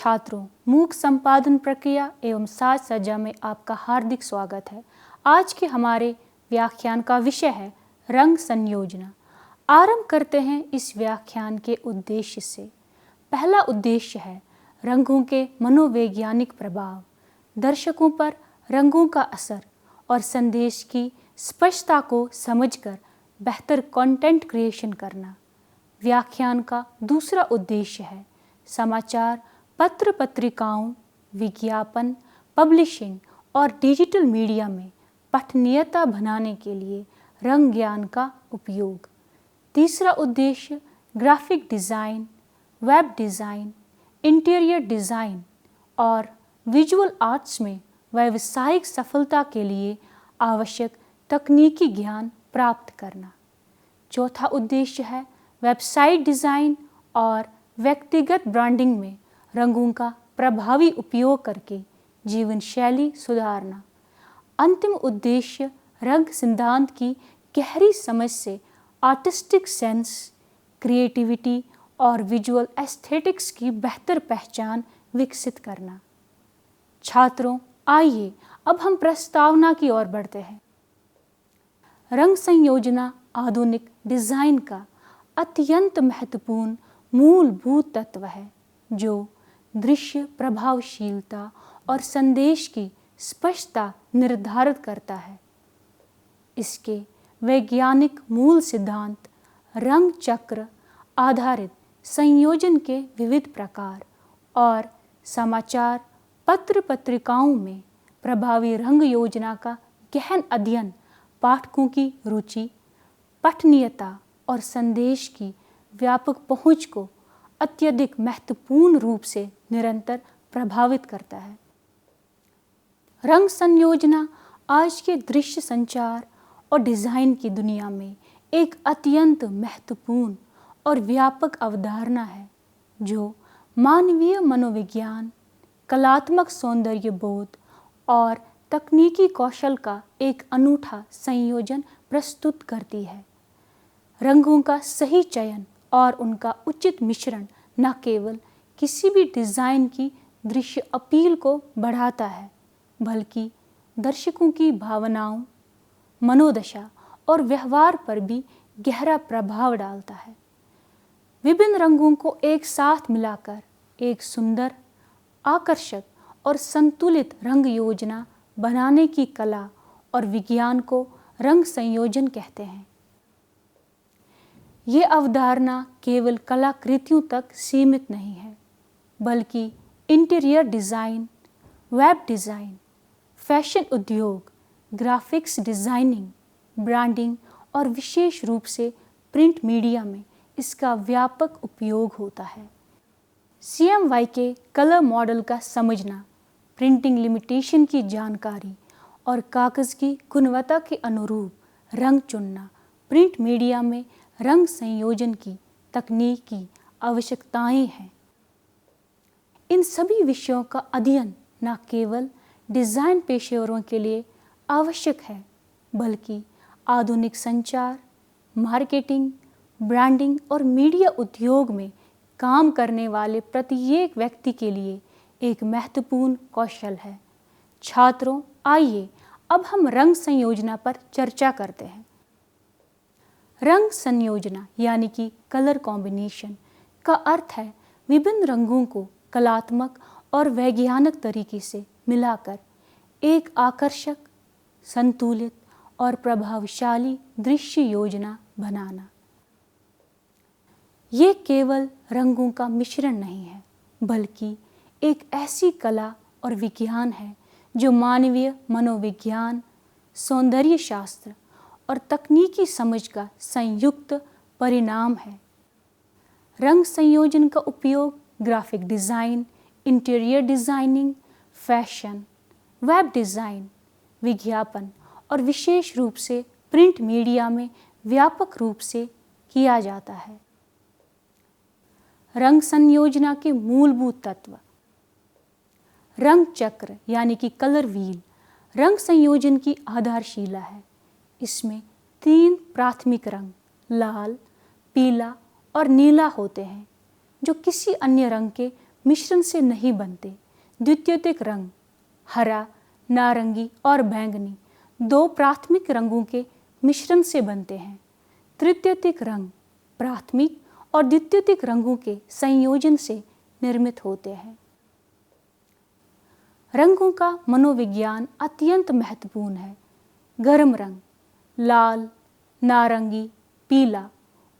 छात्रों, मूक संपादन प्रक्रिया एवं साज सज्जा में आपका हार्दिक स्वागत है। आज के हमारे व्याख्यान का विषय है रंग संयोजना। आरंभ करते हैं इस व्याख्यान के उद्देश्य से। पहला उद्देश्य है रंगों के मनोवैज्ञानिक प्रभाव, दर्शकों पर रंगों का असर और संदेश की स्पष्टता को समझकर बेहतर कंटेंट क्रिएशन करना। व्याख्यान का दूसरा उद्देश्य है समाचार पत्र पत्रिकाओं, विज्ञापन, पब्लिशिंग और डिजिटल मीडिया में पठनीयता बनाने के लिए रंग ज्ञान का उपयोग। तीसरा उद्देश्य graphic design, web design, interior design और विजुअल आर्ट्स में व्यावसायिक सफलता के लिए आवश्यक तकनीकी ज्ञान प्राप्त करना। चौथा उद्देश्य है वेबसाइट डिज़ाइन और व्यक्तिगत ब्रांडिंग में रंगों का प्रभावी उपयोग करके जीवन शैली सुधारना। अंतिम उद्देश्य रंग सिद्धांत की गहरी समझ से आर्टिस्टिक सेंस, क्रिएटिविटी और विजुअल एस्थेटिक्स की बेहतर पहचान विकसित करना। छात्रों, आइए अब हम प्रस्तावना की ओर बढ़ते हैं। रंग संयोजना आधुनिक डिज़ाइन का अत्यंत महत्वपूर्ण मूलभूत तत्व है जो दृश्य प्रभावशीलता और संदेश की स्पष्टता निर्धारित करता है। इसके वैज्ञानिक मूल सिद्धांत रंग चक्र आधारित संयोजन के विविध प्रकार और समाचार पत्र पत्रिकाओं में प्रभावी रंग योजना का गहन अध्ययन पाठकों की रुचि, पठनीयता और संदेश की व्यापक पहुंच को अत्यधिक महत्वपूर्ण रूप से निरंतर प्रभावित करता है। रंग संयोजना आज के दृश्य संचार और डिज़ाइन की दुनिया में एक अत्यंत महत्वपूर्ण और व्यापक अवधारणा है जो मानवीय मनोविज्ञान, कलात्मक सौंदर्य बोध और तकनीकी कौशल का एक अनूठा संयोजन प्रस्तुत करती है। रंगों का सही चयन और उनका उचित मिश्रण न केवल किसी भी डिज़ाइन की दृश्य अपील को बढ़ाता है, बल्कि दर्शकों की भावनाओं, मनोदशा और व्यवहार पर भी गहरा प्रभाव डालता है। विभिन्न रंगों को एक साथ मिलाकर एक सुंदर, आकर्षक और संतुलित रंग योजना बनाने की कला और विज्ञान को रंग संयोजन कहते हैं। ये अवधारणा केवल कलाकृतियों तक सीमित नहीं है, बल्कि interior design, web design, fashion उद्योग, ग्राफिक्स डिज़ाइनिंग, ब्रांडिंग और विशेष रूप से प्रिंट मीडिया में इसका व्यापक उपयोग होता है। CMYK कलर मॉडल का समझना, प्रिंटिंग लिमिटेशन की जानकारी और कागज़ की गुणवत्ता के अनुरूप रंग चुनना प्रिंट मीडिया में रंग संयोजन की तकनीकी आवश्यकताएं हैं। इन सभी विषयों का अध्ययन न केवल डिज़ाइन पेशेवरों के लिए आवश्यक है, बल्कि आधुनिक संचार, मार्केटिंग, ब्रांडिंग और मीडिया उद्योग में काम करने वाले प्रत्येक व्यक्ति के लिए एक महत्वपूर्ण कौशल है। छात्रों, आइए अब हम रंग संयोजना पर चर्चा करते हैं। रंग संयोजना यानी कि कलर कॉम्बिनेशन का अर्थ है विभिन्न रंगों को कलात्मक और वैज्ञानिक तरीके से मिलाकर एक आकर्षक, संतुलित और प्रभावशाली दृश्य योजना बनाना। ये केवल रंगों का मिश्रण नहीं है, बल्कि एक ऐसी कला और विज्ञान है जो मानवीय मनोविज्ञान, सौंदर्य शास्त्र और तकनीकी समझ का संयुक्त परिणाम है। रंग संयोजन का उपयोग graphic design, interior designing, fashion, web design, विज्ञापन और विशेष रूप से प्रिंट मीडिया में व्यापक रूप से किया जाता है। रंग संयोजना के मूलभूत तत्व। रंग चक्र यानी कि कलर व्हील रंग संयोजन की आधारशिला है। इसमें 3 प्राथमिक रंग लाल, पीला और नीला होते हैं, जो किसी अन्य रंग के मिश्रण से नहीं बनते। द्वितीयक रंग हरा, नारंगी और बैंगनी 2 प्राथमिक रंगों के मिश्रण से बनते हैं। तृतीयक रंग प्राथमिक और द्वितीयक रंगों के संयोजन से निर्मित होते हैं। रंगों का मनोविज्ञान अत्यंत महत्वपूर्ण है। गर्म रंग लाल, नारंगी, पीला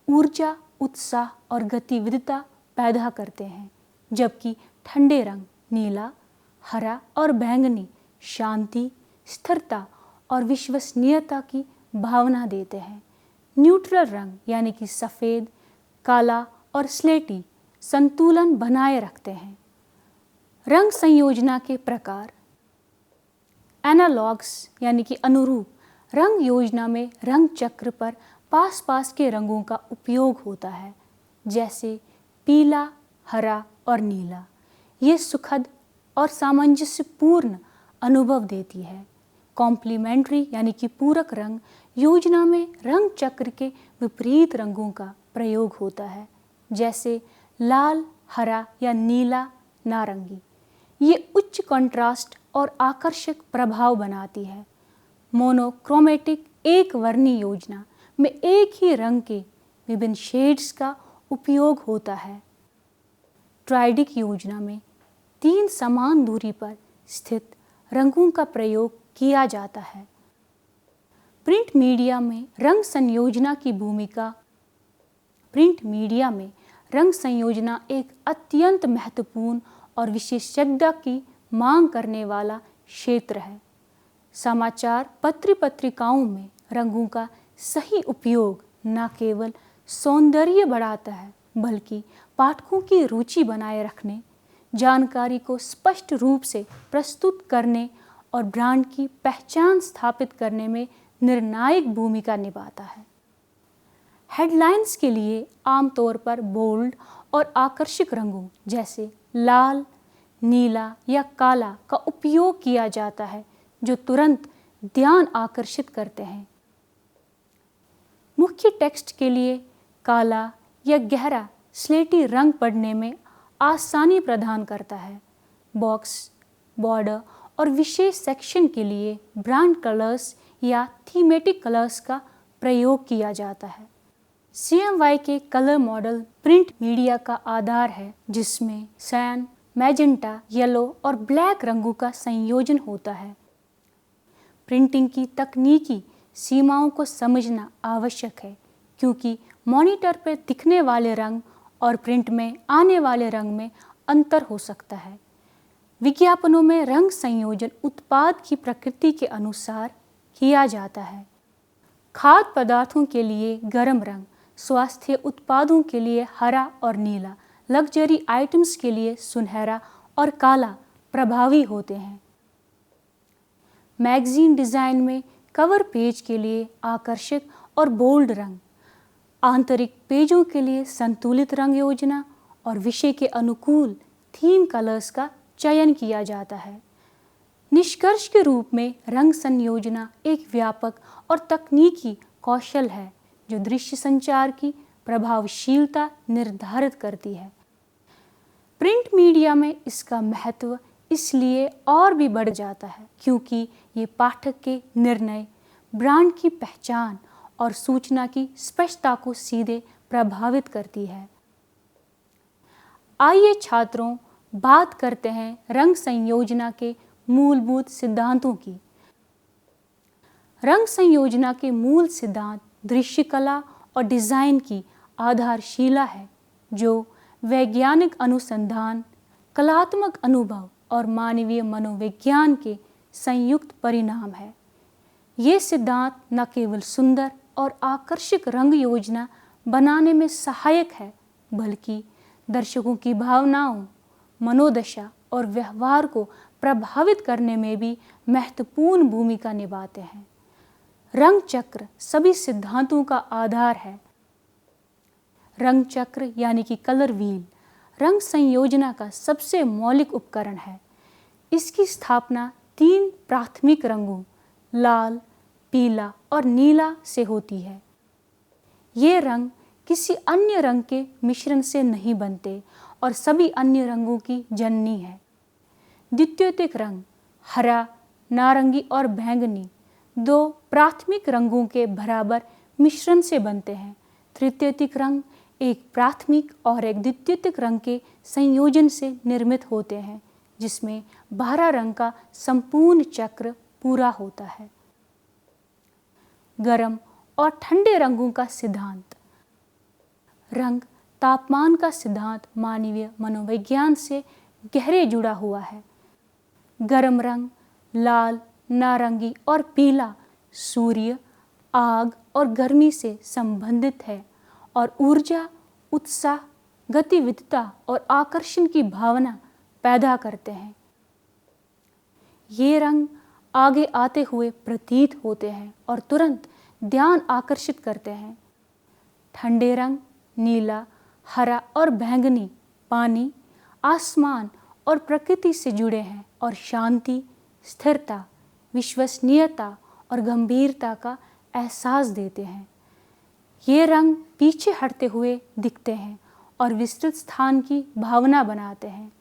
ऊर्जा, उत्साह और गतिविधता पैदा करते हैं, जबकि ठंडे रंग नीला, हरा और बैंगनी शांति, स्थिरता और विश्वसनीयता की भावना देते हैं। न्यूट्रल रंग यानी कि सफ़ेद, काला और स्लेटी संतुलन बनाए रखते हैं। रंग संयोजना के प्रकार। एनालॉग्स यानी कि अनुरूप रंग योजना में रंग चक्र पर पास पास के रंगों का उपयोग होता है, जैसे पीला, हरा और नीला। ये सुखद और सामंजस्यपूर्ण अनुभव देती है। कॉम्प्लीमेंट्री यानी कि पूरक रंग योजना में रंग चक्र के विपरीत रंगों का प्रयोग होता है, जैसे लाल, हरा या नीला, नारंगी। ये उच्च कंट्रास्ट और आकर्षक प्रभाव बनाती है। मोनोक्रोमेटिक एक वर्णी योजना में एक ही रंग के विभिन्न शेड्स का उपयोग होता है। ट्राइडिक योजना में 3 समान दूरी पर स्थित रंगों का प्रयोग किया जाता है। प्रिंट मीडिया में रंग संयोजना की भूमिका। प्रिंट मीडिया में रंग संयोजना एक अत्यंत महत्वपूर्ण और विशेषज्ञता की मांग करने वाला क्षेत्र है। समाचार पत्र पत्रिकाओं में रंगों का सही उपयोग न केवल सौंदर्य बढ़ाता है, बल्कि पाठकों की रुचि बनाए रखने, जानकारी को स्पष्ट रूप से प्रस्तुत करने और ब्रांड की पहचान स्थापित करने में निर्णायक भूमिका निभाता है। हेडलाइंस के लिए आमतौर पर बोल्ड और आकर्षक रंगों जैसे लाल, नीला या काला का उपयोग किया जाता है, जो तुरंत ध्यान आकर्षित करते हैं। मुख्य टेक्स्ट के लिए काला या गहरा स्लेटी रंग पढ़ने में आसानी प्रदान करता है। बॉक्स, बॉर्डर और विशेष सेक्शन के लिए ब्रांड कलर्स या थीमेटिक कलर्स का प्रयोग किया जाता है। CMY के कलर मॉडल प्रिंट मीडिया का आधार है, जिसमें सैन, मैजेंटा, येलो और ब्लैक रंगों का संयोजन होता है। प्रिंटिंग की तकनीकी सीमाओं को समझना आवश्यक है, क्योंकि मॉनिटर पर दिखने वाले रंग और प्रिंट में आने वाले रंग में अंतर हो सकता है। विज्ञापनों में रंग संयोजन उत्पाद की प्रकृति के अनुसार किया जाता है। खाद्य पदार्थों के लिए गर्म रंग, स्वास्थ्य उत्पादों के लिए हरा और नीला, लग्जरी आइटम्स के लिए सुनहरा और काला प्रभावी होते हैं। मैगजीन डिज़ाइन में कवर पेज के लिए आकर्षक और बोल्ड रंग, आंतरिक पेजों के लिए संतुलित रंग योजना और विषय के अनुकूल थीम कलर्स का चयन किया जाता है। निष्कर्ष के रूप में रंग संयोजना एक व्यापक और तकनीकी कौशल है, जो दृश्य संचार की प्रभावशीलता निर्धारित करती है। प्रिंट मीडिया में इसका महत्व इसलिए और भी बढ़ जाता है, क्योंकि ये पाठक के निर्णय, ब्रांड की पहचान और सूचना की स्पष्टता को सीधे प्रभावित करती है। आइए छात्रों, बात करते हैं रंग संयोजना के मूलभूत सिद्धांतों की। रंग संयोजना के मूल सिद्धांत दृश्य कला और डिज़ाइन की आधारशिला है, जो वैज्ञानिक अनुसंधान, कलात्मक अनुभव और मानवीय मनोविज्ञान के संयुक्त परिणाम है। ये सिद्धांत न केवल सुंदर और आकर्षक रंग योजना बनाने में सहायक है, बल्कि दर्शकों की भावनाओं, मनोदशा और व्यवहार को प्रभावित करने में भी महत्वपूर्ण भूमिका निभाते हैं। रंग चक्र सभी सिद्धांतों का आधार है। रंग चक्र यानी कि कलर व्हील रंग संयोजना का सबसे मौलिक उपकरण है। इसकी स्थापना 3 प्राथमिक रंगों लाल, पीला और नीला से होती है। ये रंग किसी अन्य रंग के मिश्रण से नहीं बनते और सभी अन्य रंगों की जननी है। द्वितीयक रंग हरा, नारंगी और बैंगनी दो प्राथमिक रंगों के बराबर मिश्रण से बनते हैं। तृतीयक रंग एक प्राथमिक और एक द्वितीयक रंग के संयोजन से निर्मित होते हैं, जिसमें 12 रंग का संपूर्ण चक्र पूरा होता है। गर्म और ठंडे रंगों का सिद्धांत। रंग तापमान का सिद्धांत मानवीय मनोविज्ञान से गहरे जुड़ा हुआ है। गर्म रंग लाल, नारंगी और पीला सूर्य, आग और गर्मी से संबंधित है और ऊर्जा, उत्साह, गतिविधिता और आकर्षण की भावना पैदा करते हैं। ये रंग आगे आते हुए प्रतीत होते हैं और तुरंत ध्यान आकर्षित करते हैं। ठंडे रंग नीला, हरा और बैंगनी पानी, आसमान और प्रकृति से जुड़े हैं और शांति, स्थिरता, विश्वसनीयता और गंभीरता का एहसास देते हैं। ये रंग पीछे हटते हुए दिखते हैं और विस्तृत स्थान की भावना बनाते हैं।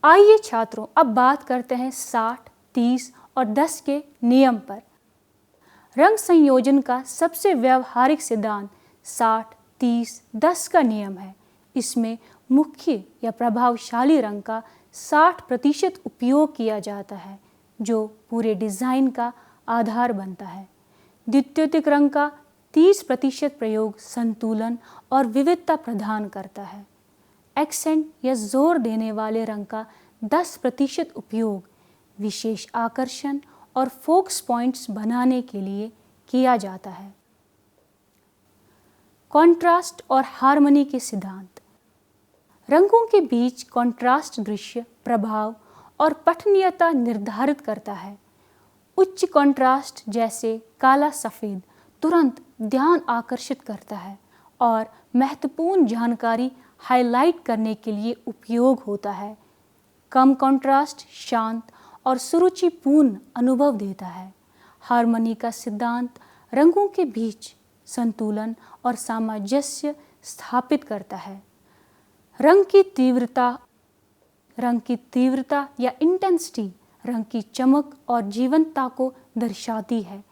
आइए छात्रों, अब बात करते हैं 60, 30 और 10 के नियम पर। रंग संयोजन का सबसे व्यावहारिक सिद्धांत 60, 30, 10 का नियम है। इसमें मुख्य या प्रभावशाली रंग का 60% उपयोग किया जाता है, जो पूरे डिज़ाइन का आधार बनता है। द्वितीयक रंग का 30% प्रयोग संतुलन और विविधता प्रदान करता है। एक्सेंट या जोर देने वाले रंग का 10% उपयोग विशेष आकर्षण और फोकस पॉइंट्स बनाने के लिए किया जाता है। कॉन्ट्रास्ट और हार्मनी के सिद्धांत। रंगों के बीच कॉन्ट्रास्ट दृश्य प्रभाव और पठनीयता निर्धारित करता है। उच्च कॉन्ट्रास्ट जैसे काला सफ़ेद तुरंत ध्यान आकर्षित करता है और महत्वपूर्ण जानकारी हाईलाइट करने के लिए उपयोग होता है। कम कॉन्ट्रास्ट शांत और सुरुचिपूर्ण अनुभव देता है। हार्मनी का सिद्धांत रंगों के बीच संतुलन और सामंजस्य स्थापित करता है। रंग की तीव्रता या इंटेंसिटी रंग की चमक और जीवंतता को दर्शाती है।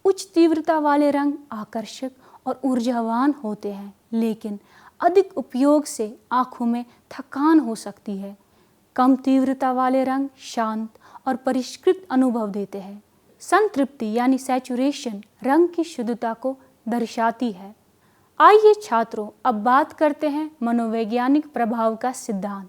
उच्च तीव्रता वाले रंग आकर्षक और ऊर्जावान होते हैं, लेकिन अधिक उपयोग से आँखों में थकान हो सकती है। कम तीव्रता वाले रंग शांत और परिष्कृत अनुभव देते हैं। संतृप्ति यानी सैचुरेशन रंग की शुद्धता को दर्शाती है। आइए छात्रों, अब बात करते हैं मनोवैज्ञानिक प्रभाव का सिद्धांत।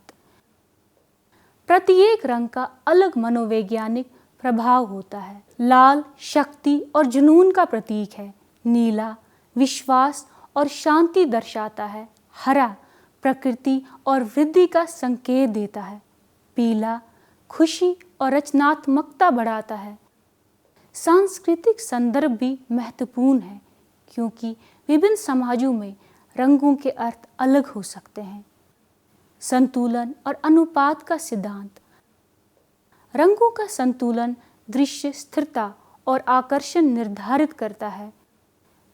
प्रत्येक रंग का अलग मनोवैज्ञानिक प्रभाव होता है। लाल शक्ति और जुनून का प्रतीक है। नीला विश्वास और शांति दर्शाता है। हरा प्रकृति और वृद्धि का संकेत देता है। पीला खुशी और रचनात्मकता बढ़ाता है। सांस्कृतिक संदर्भ भी महत्वपूर्ण है, क्योंकि विभिन्न समाजों में रंगों के अर्थ अलग हो सकते हैं। संतुलन और अनुपात का सिद्धांत। रंगों का संतुलन दृश्य स्थिरता और आकर्षण निर्धारित करता है।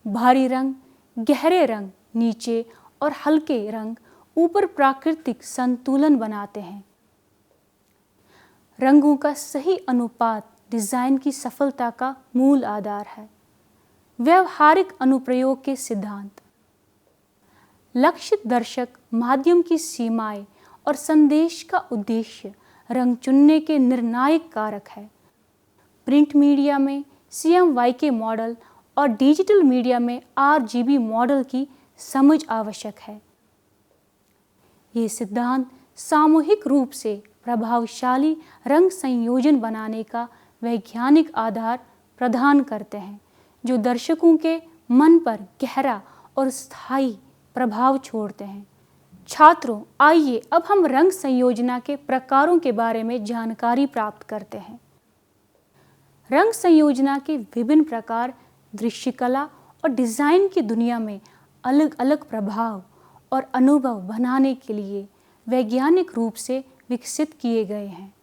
भारी रंग, गहरे रंग नीचे और हल्के रंग ऊपर प्राकृतिक संतुलन बनाते हैं। रंगों का सही अनुपात डिज़ाइन की सफलता का मूल आधार है। व्यवहारिक अनुप्रयोग के सिद्धांत। लक्षित दर्शक माध्यम की सीमाएं और संदेश का उद्देश्य रंग चुनने के निर्णायक कारक है। प्रिंट मीडिया में CMYK मॉडल और डिजिटल मीडिया में RGB मॉडल की समझ आवश्यक है। ये सिद्धांत सामूहिक रूप से प्रभावशाली रंग संयोजन बनाने का वैज्ञानिक आधार प्रदान करते हैं, जो दर्शकों के मन पर गहरा और स्थायी प्रभाव छोड़ते हैं। छात्रों, आइए अब हम रंग संयोजना के प्रकारों के बारे में जानकारी प्राप्त करते हैं। रंग संयोजना के विभिन्न प्रकार दृश्यकला और डिज़ाइन की दुनिया में अलग अलग प्रभाव और अनुभव बनाने के लिए वैज्ञानिक रूप से विकसित किए गए हैं।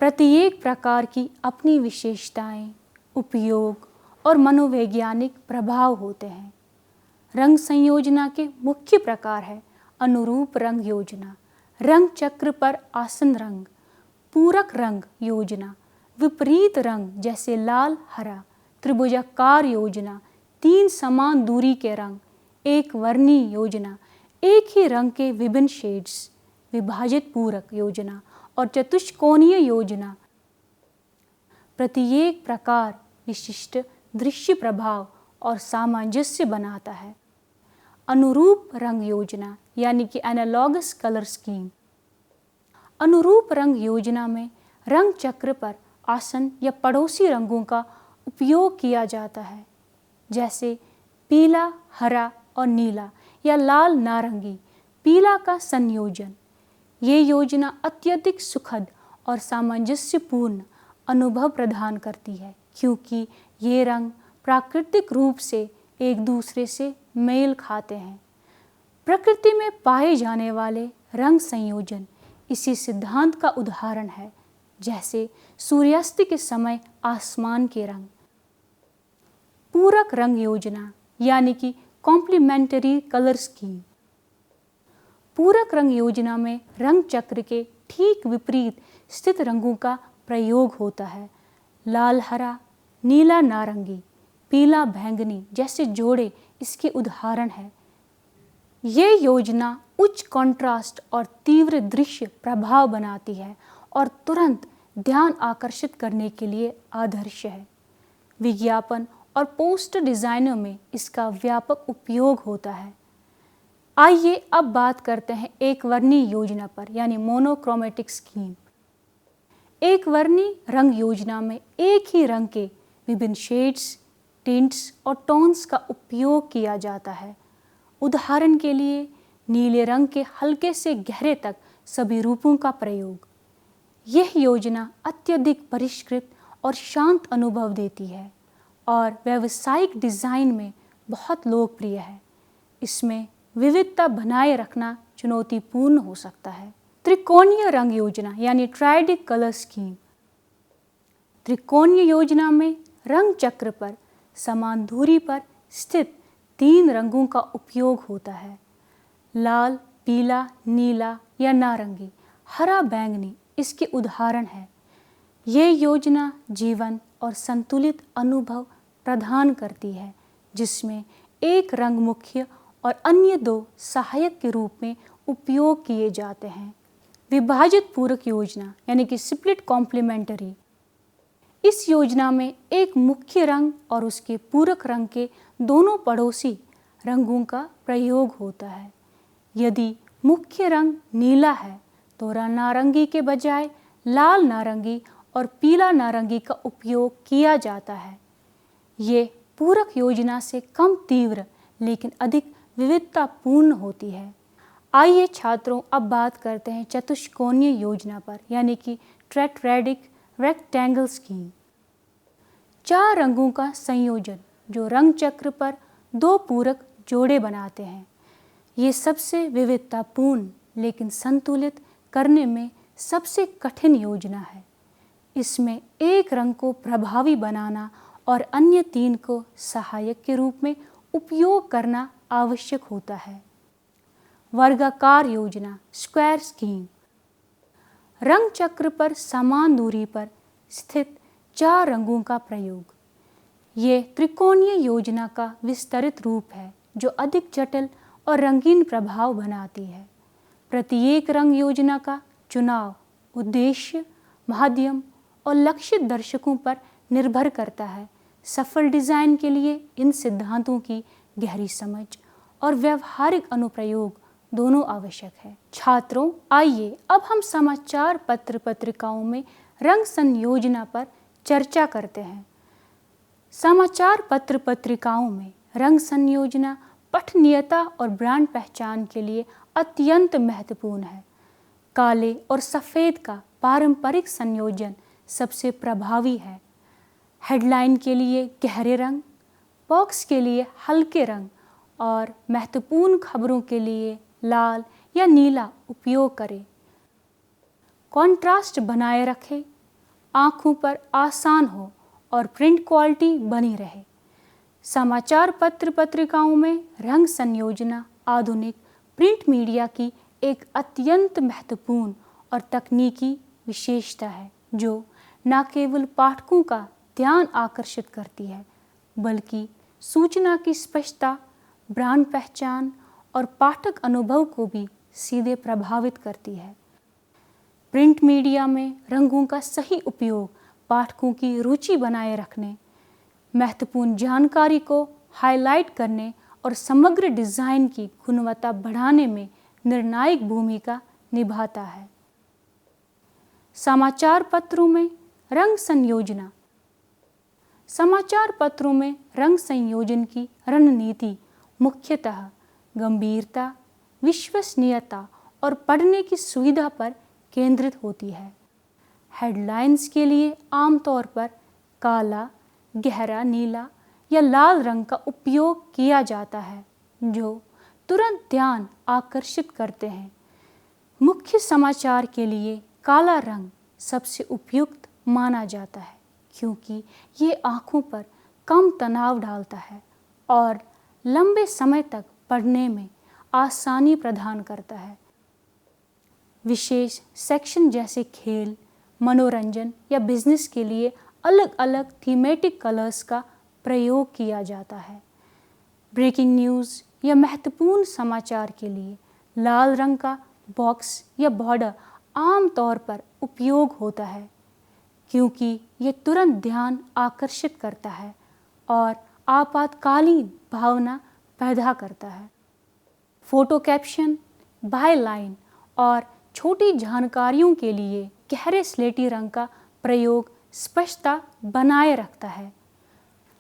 प्रत्येक प्रकार की अपनी विशेषताएं, उपयोग और मनोवैज्ञानिक प्रभाव होते हैं। रंग संयोजना के मुख्य प्रकार है अनुरूप रंग योजना, रंग चक्र पर आसन रंग, पूरक रंग योजना, विपरीत रंग जैसे लाल हरा, त्रिभुजाकार योजना, 3 समान दूरी के रंग, एक वर्णी योजना, एक ही रंग के विभिन्न शेड्स, विभाजित पूरक योजना और चतुष्कोणीय योजना। प्रत्येक प्रकार विशिष्ट दृश्य प्रभाव और सामंजस्य बनाता है। अनुरूप रंग योजना यानी कि एनालॉगस कलर स्कीम। अनुरूप रंग योजना में रंग चक्र पर आसन या पड़ोसी रंगों का उपयोग किया जाता है, जैसे पीला, हरा और नीला या लाल नारंगी पीला का संयोजन। ये योजना अत्यधिक सुखद और सामंजस्यपूर्ण अनुभव प्रदान करती है, क्योंकि ये रंग प्राकृतिक रूप से एक दूसरे से मेल खाते हैं। प्रकृति में पाए जाने वाले रंग संयोजन इसी सिद्धांत का उदाहरण है, जैसे सूर्यास्त के समय आसमान के रंग। पूरक रंग योजना यानी कि कॉम्प्लीमेंटरी कलर स्कीम। पूरक रंग योजना में रंग चक्र के ठीक विपरीत स्थित रंगों का प्रयोग होता है। लाल हरा, नीला नारंगी, पीला बैंगनी जैसे जोड़े इसके उदाहरण हैं। ये योजना उच्च कंट्रास्ट और तीव्र दृश्य प्रभाव बनाती है और तुरंत ध्यान आकर्षित करने के लिए आदर्श है। विज्ञापन और पोस्टर डिजाइनों में इसका व्यापक उपयोग होता है। आइए अब बात करते हैं एक वर्णी योजना पर, यानी मोनोक्रोमेटिक स्कीम। एक वर्णी रंग योजना में एक ही रंग के विभिन्न शेड्स, टिंट्स और टोन्स का उपयोग किया जाता है। उदाहरण के लिए नीले रंग के हल्के से गहरे तक सभी रूपों का प्रयोग। यह योजना अत्यधिक परिष्कृत और शांत अनुभव देती है और व्यावसायिक डिज़ाइन में बहुत लोकप्रिय है। इसमें विविधता बनाए रखना चुनौतीपूर्ण हो सकता है। त्रिकोणीय रंग योजना यानी ट्राइडिक कलर स्कीम। त्रिकोणीय योजना में रंग चक्र पर समान दूरी पर स्थित 3 रंगों का उपयोग होता है। लाल, पीला, नीला या नारंगी, हरा, बैंगनी इसके उदाहरण हैं। ये योजना जीवन और संतुलित अनुभव प्रदान करती है, जिसमें एक रंग मुख्य और अन्य 2 सहायक के रूप में उपयोग किए जाते हैं। विभाजित पूरक योजना यानी कि स्प्लिट कॉम्प्लीमेंटरी। इस योजना में एक मुख्य रंग और उसके पूरक रंग के दोनों पड़ोसी रंगों का प्रयोग होता है। यदि मुख्य रंग नीला है तो नारंगी के बजाय लाल नारंगी और पीला नारंगी का उपयोग किया जाता है। ये पूरक योजना से कम तीव्र लेकिन अधिक विविधतापूर्ण होती है। आइए छात्रों अब बात करते हैं चतुष्कोणीय योजना पर, यानी कि टेट्राहेड्रिक रेक्टेंगल स्कीम। 4 रंगों का संयोजन जो रंग चक्र पर 2 पूरक जोड़े बनाते हैं। ये सबसे विविधतापूर्ण लेकिन संतुलित करने में सबसे कठिन योजना है। इसमें एक रंग को प्रभावी बनाना और अन्य 3 को सहायक के रूप में उपयोग करना आवश्यक होता है। वर्गाकार योजना स्क्वायर स्कीम। रंग चक्र पर समान दूरी पर स्थित 4 रंगों का प्रयोग। ये त्रिकोणीय योजना का विस्तृत रूप है जो अधिक जटिल और रंगीन प्रभाव बनाती है। प्रत्येक रंग योजना का चुनाव उद्देश्य, माध्यम और लक्षित दर्शकों पर निर्भर करता है। सफल डिज़ाइन के लिए इन सिद्धांतों की गहरी समझ और व्यावहारिक अनुप्रयोग दोनों आवश्यक है। छात्रों, आइए अब हम समाचार पत्र पत्रिकाओं में रंग संयोजना पर चर्चा करते हैं। समाचार पत्र पत्रिकाओं में रंग संयोजना पठनीयता और ब्रांड पहचान के लिए अत्यंत महत्वपूर्ण है। काले और सफ़ेद का पारंपरिक संयोजन सबसे प्रभावी है। हेडलाइन के लिए गहरे रंग, बॉक्स के लिए हल्के रंग और महत्वपूर्ण खबरों के लिए लाल या नीला उपयोग करें। कॉन्ट्रास्ट बनाए रखें, आँखों पर आसान हो और प्रिंट क्वालिटी बनी रहे। समाचार पत्र पत्रिकाओं में रंग संयोजना आधुनिक प्रिंट मीडिया की एक अत्यंत महत्वपूर्ण और तकनीकी विशेषता है जो न केवल पाठकों का ध्यान आकर्षित करती है बल्कि सूचना की स्पष्टता, ब्रांड पहचान और पाठक अनुभव को भी सीधे प्रभावित करती है। प्रिंट मीडिया में रंगों का सही उपयोग पाठकों की रुचि बनाए रखने, महत्वपूर्ण जानकारी को हाईलाइट करने और समग्र डिज़ाइन की गुणवत्ता बढ़ाने में निर्णायक भूमिका निभाता है। समाचार पत्रों में रंग संयोजना। समाचार पत्रों में रंग संयोजन की रणनीति मुख्यतः गंभीरता, विश्वसनीयता और पढ़ने की सुविधा पर केंद्रित होती है। हेडलाइंस के लिए आमतौर पर काला, गहरा नीला या लाल रंग का उपयोग किया जाता है जो तुरंत ध्यान आकर्षित करते हैं। मुख्य समाचार के लिए काला रंग सबसे उपयुक्त माना जाता है क्योंकि ये आँखों पर कम तनाव डालता है और लंबे समय तक पढ़ने में आसानी प्रदान करता है। विशेष सेक्शन जैसे खेल, मनोरंजन या बिजनेस के लिए अलग अलग थीमेटिक कलर्स का प्रयोग किया जाता है। ब्रेकिंग न्यूज़ या महत्वपूर्ण समाचार के लिए लाल रंग का बॉक्स या बॉर्डर आमतौर पर उपयोग होता है क्योंकि ये तुरंत ध्यान आकर्षित करता है और आपातकालीन भावना पैदा करता है। फोटो कैप्शन, बायलाइन और छोटी जानकारियों के लिए गहरे स्लेटी रंग का प्रयोग स्पष्टता बनाए रखता है।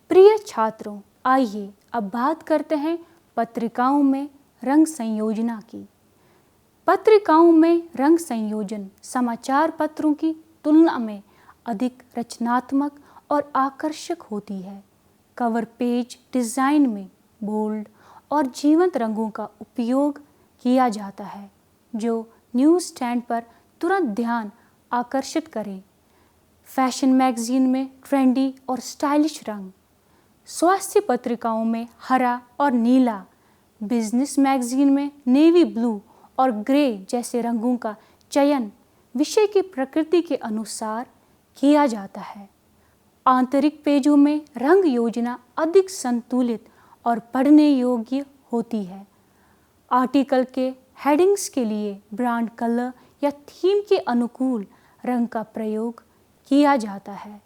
प्रिय छात्रों, आइए अब बात करते हैं पत्रिकाओं में रंग संयोजना की। पत्रिकाओं में रंग संयोजन समाचार पत्रों की तुलना में अधिक रचनात्मक और आकर्षक होती है। कवर पेज डिज़ाइन में बोल्ड और जीवंत रंगों का उपयोग किया जाता है जो न्यूज़ स्टैंड पर तुरंत ध्यान आकर्षित करें। फैशन मैगजीन में ट्रेंडी और स्टाइलिश रंग, स्वास्थ्य पत्रिकाओं में हरा और नीला, बिजनेस मैगजीन में नेवी ब्लू और ग्रे जैसे रंगों का चयन विषय की प्रकृति के अनुसार किया जाता है। आंतरिक पेजों में रंग योजना अधिक संतुलित और पढ़ने योग्य होती है। आर्टिकल के हेडिंग्स के लिए ब्रांड कलर या थीम के अनुकूल रंग का प्रयोग किया जाता है।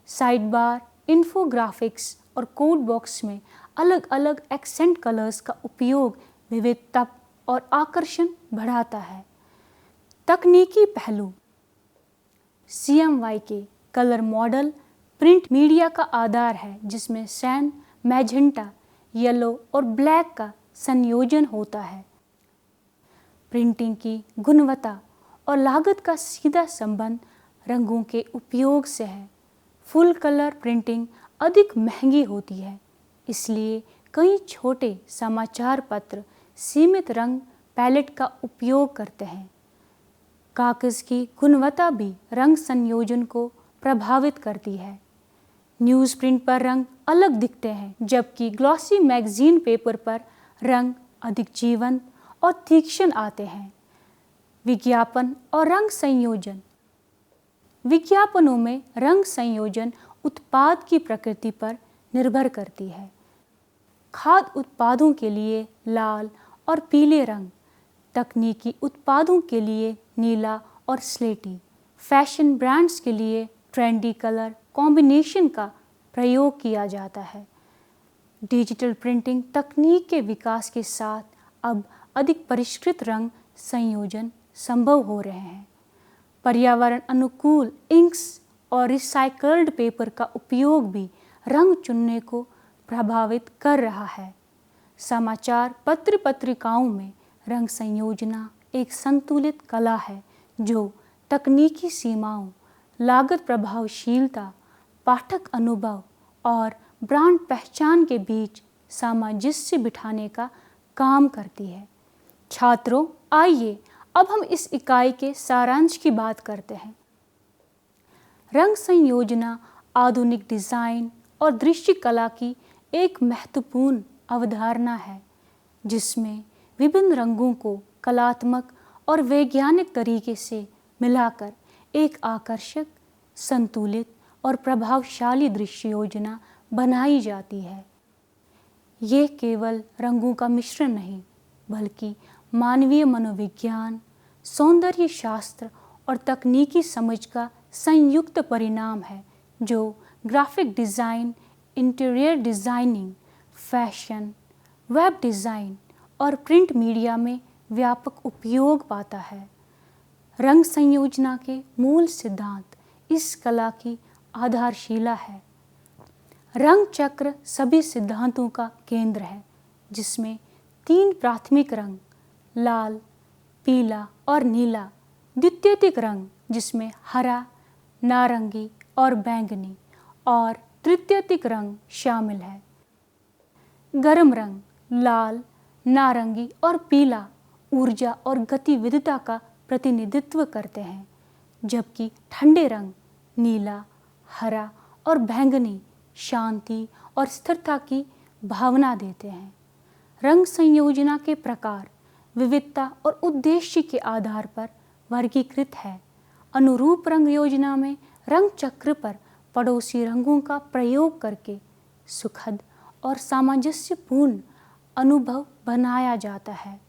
साइड बार, इन्फोग्राफिक्स और कोड बॉक्स में अलग अलग एक्सेंट कलर्स का उपयोग विविधता और आकर्षण बढ़ाता है। तकनीकी पहलू। CMYK colour model print media का आधार है जिसमें सैन, मैजेंटा, येलो और ब्लैक का संयोजन होता है। प्रिंटिंग की गुणवत्ता और लागत का सीधा संबंध रंगों के उपयोग से है। फुल कलर प्रिंटिंग अधिक महंगी होती है, इसलिए कई छोटे समाचार पत्र सीमित रंग पैलेट का उपयोग करते हैं। कागज़ की गुणवत्ता भी रंग संयोजन को प्रभावित करती है। न्यूज़ प्रिंट पर रंग अलग दिखते हैं जबकि ग्लॉसी मैगजीन पेपर पर रंग अधिक जीवंत और तीक्ष्ण आते हैं। विज्ञापन और रंग संयोजन। विज्ञापनों में रंग संयोजन उत्पाद की प्रकृति पर निर्भर करती है। खाद्य उत्पादों के लिए लाल और पीले रंग, तकनीकी उत्पादों के लिए नीला और स्लेटी, फैशन ब्रांड्स के लिए ट्रेंडी कलर कॉम्बिनेशन का प्रयोग किया जाता है। डिजिटल प्रिंटिंग तकनीक के विकास के साथ अब अधिक परिष्कृत रंग संयोजन संभव हो रहे हैं। पर्यावरण अनुकूल इंक्स और रिसाइकल्ड पेपर का उपयोग भी रंग चुनने को प्रभावित कर रहा है। समाचार पत्र पत्रिकाओं में रंग संयोजना एक संतुलित कला है जो तकनीकी सीमाओं, लागत प्रभावशीलता, पाठक अनुभव और ब्रांड पहचान के बीच सामंजस्य बिठाने का काम करती है। छात्रों, आइए अब हम इस इकाई के सारांश की बात करते हैं। रंग संयोजना आधुनिक डिज़ाइन और दृश्य कला की एक महत्वपूर्ण अवधारणा है जिसमें विभिन्न रंगों को कलात्मक और वैज्ञानिक तरीके से मिलाकर एक आकर्षक, संतुलित और प्रभावशाली दृश्य योजना बनाई जाती है। ये केवल रंगों का मिश्रण नहीं, बल्कि मानवीय मनोविज्ञान, सौंदर्य शास्त्र और तकनीकी समझ का संयुक्त परिणाम है, जो graphic design, interior designing, fashion, web design और प्रिंट मीडिया में व्यापक उपयोग पाता है। रंग संयोजना के मूल सिद्धांत इस कला की आधारशिला है। रंग चक्र सभी सिद्धांतों का केंद्र है, जिसमें 3 प्राथमिक रंग लाल, पीला और नीला, द्वितीयक रंग जिसमें हरा, नारंगी और बैंगनी और तृतीयक रंग शामिल है। गर्म रंग लाल, नारंगी और पीला ऊर्जा और गतिविधिता का प्रतिनिधित्व करते हैं, जबकि ठंडे रंग नीला, हरा और बैंगनी शांति और स्थिरता की भावना देते हैं। रंग संयोजना के प्रकार विविधता और उद्देश्य के आधार पर वर्गीकृत है। अनुरूप रंग योजना में रंग चक्र पर पड़ोसी रंगों का प्रयोग करके सुखद और सामंजस्यपूर्ण अनुभव बनाया जाता है।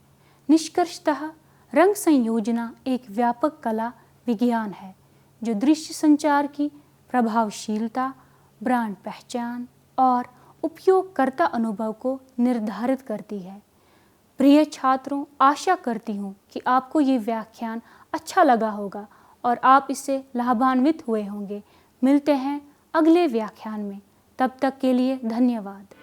निष्कर्षतः रंग संयोजना एक व्यापक कला विज्ञान है, जो दृश्य संचार की प्रभावशीलता, ब्रांड पहचान और उपयोगकर्ता अनुभव को निर्धारित करती है। प्रिय छात्रों, आशा करती हूँ कि आपको ये व्याख्यान अच्छा लगा होगा और आप इससे लाभान्वित हुए होंगे। मिलते हैं अगले व्याख्यान में, तब तक के लिए धन्यवाद।